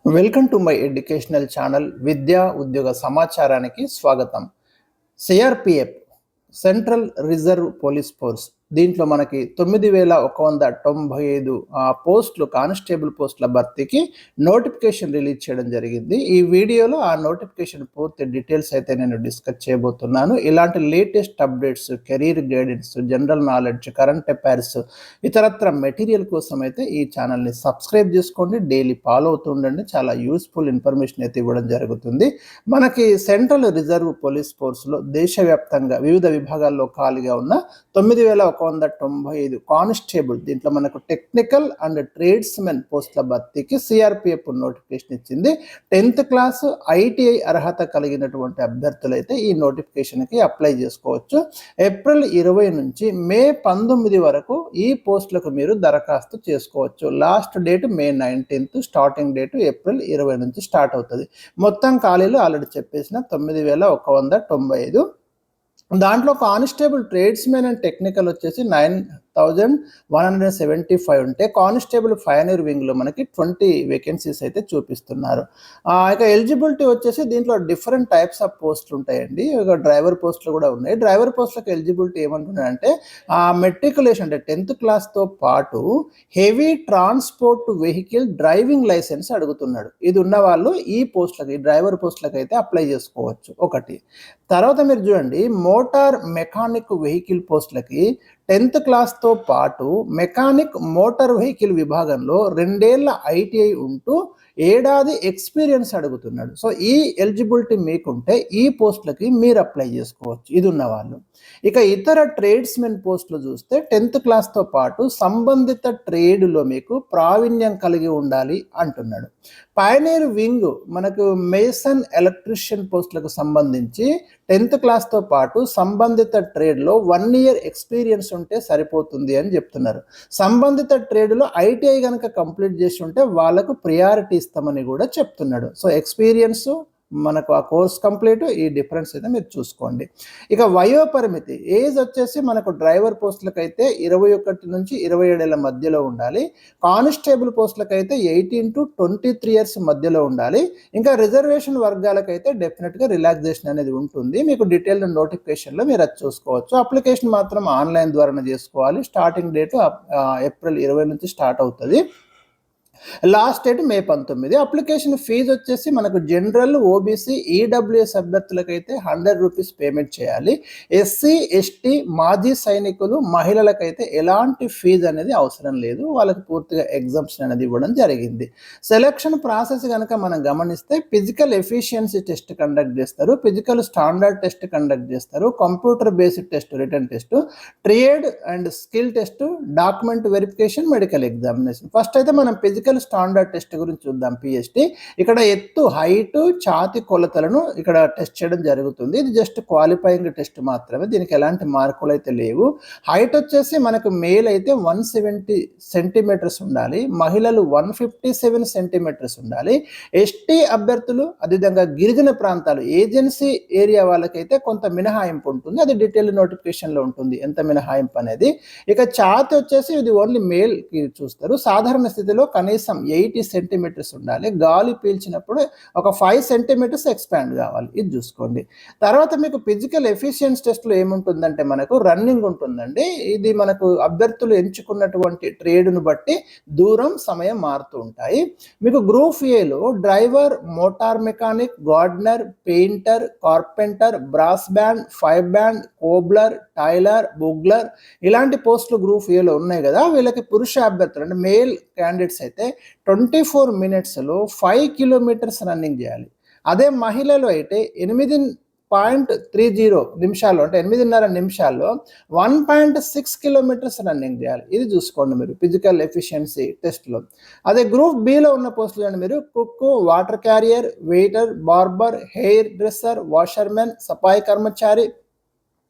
Welcome to my educational channel విద్యా ఉద్యోగ సమాచారానికి స్వాగతం. CRPF central reserve police force దీంట్లో మనకి 9195 పోస్టులు కానిస్టేబుల్ పోస్టుల భర్తీకి నోటిఫికేషన్ రిలీజ్ చేయడం జరిగింది. ఈ వీడియోలో ఆ నోటిఫికేషన్ పూర్తి డీటెయిల్స్ అయితే నేను డిస్కస్ చేయబోతున్నాను. ఇలాంటి latest updates, career guidance, general knowledge, current affairs, ఇతరత్ర మెటీరియల్ కోసం అయితే ఈ ఛానల్ని సబ్స్క్రైబ్ చేసుకోండి. డైలీ ఫాలో అవుతుండండి. చాలా యూస్ఫుల్ ఇన్ఫర్మేషన్ అయితే ఇవ్వడం జరుగుతుంది. మనకి సెంట్రల్ రిజర్వ్ పోలీస్ ఫోర్స్లో దేశవ్యాప్తంగా వివిధ విభాగాల్లో ఖాళీగా ఉన్న 9195 కానిస్టేబుల్, దీంట్లో మనకు టెక్నికల్ అండ్ ట్రేడ్స్మెన్ పోస్టుల భర్తీకి సిఆర్పిఎఫ్ నోటిఫికేషన్ ఇచ్చింది. 10th క్లాస్ ఐటీఐ అర్హత కలిగినటువంటి అభ్యర్థులు అయితే ఈ నోటిఫికేషన్కి అప్లై చేసుకోవచ్చు. ఏప్రిల్ 20 నుంచి మే 19 వరకు ఈ పోస్టులకు మీరు దరఖాస్తు చేసుకోవచ్చు. లాస్ట్ డేట్ మే 19th, స్టార్టింగ్ డేట్ ఏప్రిల్ 20 నుంచి స్టార్ట్ అవుతుంది. మొత్తం ఖాళీలు ఆల్రెడీ చెప్పేసిన 9195. దాంట్లో కానిస్టేబుల్ ట్రేడ్స్మెన్ అండ్ టెక్నికల్ వచ్చేసి 9175 ఉంటే, కానిస్టేబుల్ ఫైనర్ వింగ్లో మనకి 20 వేకెన్సీస్ అయితే చూపిస్తున్నారు. ఇక ఎలిజిబిలిటీ వచ్చేసి దీంట్లో డిఫరెంట్ టైప్స్ ఆఫ్ పోస్టులు ఉంటాయండి. ఇక డ్రైవర్ పోస్టులు కూడా ఉన్నాయి. డ్రైవర్ పోస్టులకు ఎలిజిబిలిటీ ఏమంటున్నారంటే మెట్రికులేషన్ అంటే 10th క్లాస్తో పాటు heavy transport vehicle driving licence అడుగుతున్నాడు. ఇది ఉన్న వాళ్ళు ఈ పోస్టులకి, డ్రైవర్ పోస్టులకు అయితే అప్లై చేసుకోవచ్చు. ఒకటి. తర్వాత మీరు చూడండి, మోటార్ మెకానిక్ వెహికల్ పోస్టులకి 10th క్లాస్తో పాటు మెకానిక్ మోటార్ వెహికల్ విభాగంలో 2 ఏళ్ల ఐటీఐ ఉంటూ ఏడాది ఎక్స్పీరియన్స్ అడుగుతున్నాడు. సో ఈ ఎలిజిబిలిటీ మీకుంటే ఈ పోస్టులకి మీరు అప్లై చేసుకోవచ్చు, ఇది ఉన్నవాళ్ళు. ఇక ఇతర ట్రేడ్స్మెన్ పోస్టులు చూస్తే 10th క్లాస్తో పాటు సంబంధిత ట్రేడ్లో మీకు ప్రావీణ్యం కలిగి ఉండాలి అంటున్నాడు. పైనీర్ వింగ్ మనకు మేసన్ ఎలక్ట్రీషియన్ పోస్టులకు సంబంధించి 10th క్లాస్తో పాటు సంబంధిత ట్రేడ్లో 1 year ఎక్స్పీరియన్స్ ఉంటే సరిపోతుంది అని చెప్తున్నారు. సంబంధిత ట్రేడ్లో ఐటీఐ కనుక కంప్లీట్ చేసి ఉంటే వాళ్ళకు ప్రియారిటీ ఇస్తామని కూడా చెప్తున్నాడు. సో ఎక్స్పీరియన్స్ మనకు ఆ కోర్స్ కంప్లీట్, ఈ డిఫరెన్స్ అయితే మీరు చూసుకోండి. ఇక వయోపరిమితి ఏజ్ వచ్చేసి మనకు డ్రైవర్ పోస్టులకు అయితే 21 నుంచి 27 ఏళ్ల మధ్యలో ఉండాలి. కానిస్టేబుల్ పోస్టులకు అయితే 18 to 23 years మధ్యలో ఉండాలి. ఇంకా రిజర్వేషన్ వర్గాలకైతే డెఫినెట్గా రిలాక్సేషన్ అనేది ఉంటుంది. మీకు డీటెయిల్డ్ నోటిఫికేషన్లో మీరు అది చూసుకోవచ్చు. అప్లికేషన్ మాత్రం ఆన్లైన్ ద్వారానే చేసుకోవాలి. స్టార్టింగ్ డేట్ ఏప్రిల్ 20 నుంచి స్టార్ట్ అవుతుంది. Last date May 19. Application fee వచ్చేసి మనకు జనరల్, ఓబీసీ, ఈడబ్ల్యూఎస్ అభ్యర్థులకైతే 100 రూపీస్ పేమెంట్ చేయాలి. ఎస్సీ, ఎస్టీ, మాజీ సైనికులు, మహిళలకైతే ఎలాంటి ఫీజు అనేది అవసరం లేదు. వాళ్ళకి పూర్తిగా ఎగ్జామ్షన్ అనేది ఇవ్వడం జరిగింది. సెలక్షన్ ప్రాసెస్ కనుక మనం గమనిస్తే ఫిజికల్ ఎఫిషియన్సీ టెస్ట్ కండక్ట్ చేస్తారు, ఫిజికల్ స్టాండర్డ్ టెస్ట్ కండక్ట్ చేస్తారు, computer based test, return test, trade and skill test, document verification, medical examination. First అయితే మనం ఫిజికల్ స్టాండర్డ్ టెస్ట్ గురించి చూద్దాం. పిఎస్టీ ఇక్కడ ఎత్తు, హైట్, ఛాతి కొలతలను ఇక్కడ టెస్ట్ చేయడం జరుగుతుంది. ఇది జస్ట్ క్వాలిఫైయింగ్ టెస్ట్ మాత్రమే, దీనికి ఎలాంటి మార్కులు అయితే లేవు. హైట్ వచ్చేసి మనకు మేల్ అయితే 170 సెంటీమీటర్స్ ఉండాలి, మహిళలు 157 సెంటీమీటర్స్ ఉండాలి. ఎస్టీ అభ్యర్థులు, అదేవిధంగా గిరిజన ప్రాంతాలు, ఏజెన్సీ ఏరియా వాళ్ళకైతే కొంత మినహాయింపు ఉంటుంది. అది డీటెయిల్ నోటిఫికేషన్లో ఉంటుంది ఎంత మినహాయింపు అనేది. ఇక ఛాతి వచ్చేసి ఇది ఓన్లీ మేల్కి చూస్తారు. సాధారణ స్థితిలో కనీసం 80 సెంటీమీటర్స్ ఉండాలి. గాలి పీల్చినప్పుడు ఒక 5 సెంటీమీటర్స్ ఎక్స్పాండ్ కావాలి, ఇది చూసుకోండి. తర్వాత మీకు ఫిజికల్ ఎఫిషియన్సీ టెస్ట్లో ఏముంటుందంటే మనకు రన్నింగ్ ఉంటుందండి. ఇది మనకు అభ్యర్థులు ఎంచుకున్నటువంటి ట్రేడ్ను బట్టి దూరం, సమయం మారుతూ ఉంటాయి. మీకు గ్రూప్ ఏలో driver, motor mechanic, gardener, painter, carpenter, brass band, fire band, cobbler, tailor, bugler ఇలాంటి పోస్టులు గ్రూప్ ఏలో ఉన్నాయి కదా. వీళ్ళకి పురుష అభ్యర్థులు అంటే మేల్ క్యాండిడేట్స్ అయితే 24 minutesలో 5 kilometers రన్నింగ్ చేయాలి. అదే మహిళలు అయితే 8.30 నిమిషాల్లో అంటే 8.5 నిమిషాల్లో 1.6 kilometers రన్నింగ్ చేయాలి. ఇది చూసుకోండి మీరు ఫిజికల్ ఎఫిషియన్సీ టెస్ట్లో. అదే గ్రూప్ బిలో ఉన్న పోస్టులు అండి మీరు cook, water carrier, waiter, barber, hair dresser, washermen, సఫాయి కర్మచారి.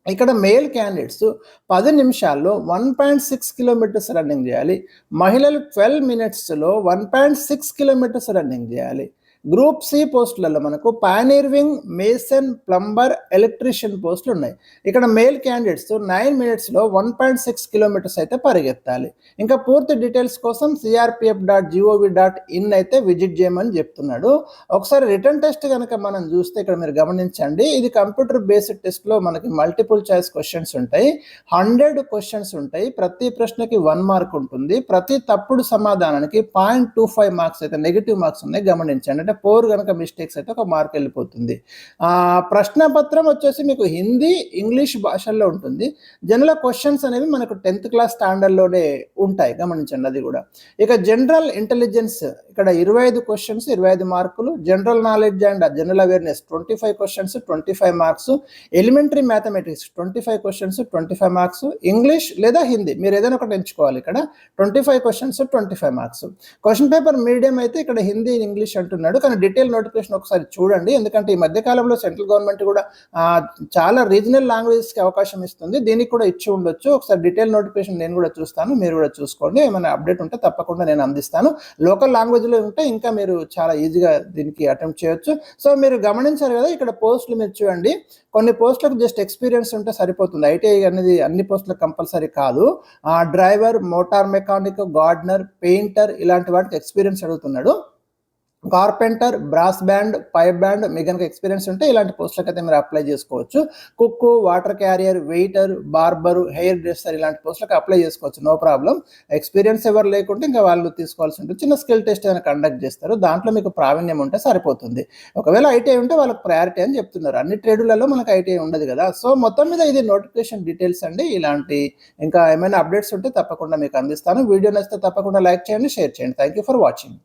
ఇక్కడ మేల్ క్యాండిడేట్స్ 10 నిమిషాల్లో 1.6 kilometers రన్నింగ్ చేయాలి. మహిళలు 12 minutesలో 1.6 kilometers రన్నింగ్ చేయాలి. గ్రూప్ సి పోస్టులలో మనకు పానీర్వింగ్, మేసన్, ప్లంబర్, ఎలక్ట్రీషియన్ పోస్టులు ఉన్నాయి. ఇక్కడ మేల్ క్యాండిడేట్స్ 9 మినిట్స్లో 1.6 కిలోమీటర్స్ అయితే పరిగెత్తాలి. ఇంకా పూర్తి డీటెయిల్స్ కోసం crpf.gov.in అయితే విజిట్ చేయమని చెప్తున్నాడు. ఒకసారి రిటర్న్ టెస్ట్ కనుక మనం చూస్తే ఇక్కడ మీరు గమనించండి, ఇది కంప్యూటర్ బేస్డ్ టెస్ట్లో మనకి మల్టిపుల్ చాయిస్ క్వశ్చన్స్ ఉంటాయి. 100 క్వశ్చన్స్ ఉంటాయి. ప్రతి ప్రశ్నకి 1 మార్క్ ఉంటుంది. ప్రతి తప్పుడు సమాధానానికి 0.25 మార్క్స్ అయితే నెగిటివ్ మార్క్స్ ఉన్నాయి, గమనించండి. అంటే 4 కనుక మిస్టేక్స్ అయితే 1 మార్క్ వెళ్ళిపోతుంది. ప్రశ్నపత్రం వచ్చేసి మీకు హిందీ, ఇంగ్లీష్ భాషల్లో ఉంటుంది. జనరల్ క్వశ్చన్స్ అనేవి మనకు 10th క్లాస్ స్టాండర్డ్లోనే ఉంటాయి, గమనించండి అది కూడా. ఇక జనరల్ ఇంటెలిజెన్స్ ఇక్కడ 25 క్వశ్చన్స్ 25 మార్కులు, general knowledge and general awareness 25 questions 25 marks, elementary mathematics 25 questions 25 marks, English లేదా హిందీ మీరు ఏదైనా ఒకటి ఎంచుకోవాలి. ఇక్కడ 25 questions 25 marks. Question paper medium అయితే ఇక్కడ హిందీ, ఇంగ్లీష్ అంటున్నాడు, కానీ డీటెయిల్ నోటిఫికేషన్ ఒకసారి చూడండి. ఎందుకంటే ఈ మధ్యకాలంలో సెంట్రల్ గవర్నమెంట్ కూడా చాలా రీజనల్ లాంగ్వేజెస్కి అవకాశం ఇస్తుంది, దీనికి కూడా ఇచ్చి ఉండొచ్చు. ఒకసారి డీటెయిల్ నోటిఫికేషన్ నేను కూడా చూస్తాను, మీరు కూడా చూసుకోండి. ఏమైనా అప్డేట్ ఉంటే తప్పకుండా నేను అందిస్తాను. లోకల్ లాంగ్వేజ్లో ఉంటే ఇంకా మీరు చాలా ఈజీగా దీనికి అటెంప్ట్ చేయొచ్చు. సో మీరు గమనించారు కదా, ఇక్కడ పోస్టులు మీరు చూడండి. కొన్ని పోస్టులకు జస్ట్ ఎక్స్పీరియన్స్ ఉంటే సరిపోతుంది. ఐటీఐ అనేది అన్ని పోస్టులకు కంపల్సరీ కాదు. Driver, motor mechanic, gardener, painter ఇలాంటి వాటికి ఎక్స్పీరియన్స్ అడుగుతున్నాడు. Carpenter, brass band, pipe band మీకు కనుక ఎక్స్పీరియన్స్ ఉంటే ఇలాంటి పోస్టులకు అయితే మీరు అప్లై చేసుకోవచ్చు. Cook, water carrier, waiter, barber, hair dresser ఇలాంటి పోస్టులకు అప్లై చేసుకోవచ్చు, నో ప్రాబ్లం. ఎక్స్పీరియన్స్ ఎవరు లేకుంటే ఇంకా వాళ్ళు తీసుకోవాల్సి ఉంటుంది. చిన్న స్కిల్ టెస్ట్ ఏమైనా కండక్ట్ చేస్తారు, దాంట్లో మీకు ప్రావీణ్యం ఉంటే సరిపోతుంది. ఒకవేళ ఐటీఐ ఉంటే వాళ్ళకి ప్రయారిటీ అని చెప్తున్నారు. అన్ని ట్రేడులలో మనకు ఐటీఐ ఉండదు కదా. సో మొత్తం మీద ఇది నోటిఫికేషన్ డీటెయిల్స్ అండి. ఇలాంటి ఇంకా ఏమైనా అప్డేట్స్ ఉంటే తప్పకుండా మీకు అందిస్తాను. వీడియో నచ్చితే తప్పకుండా లైక్ చేయండి, షేర్ చేయండి. Thank you for watching.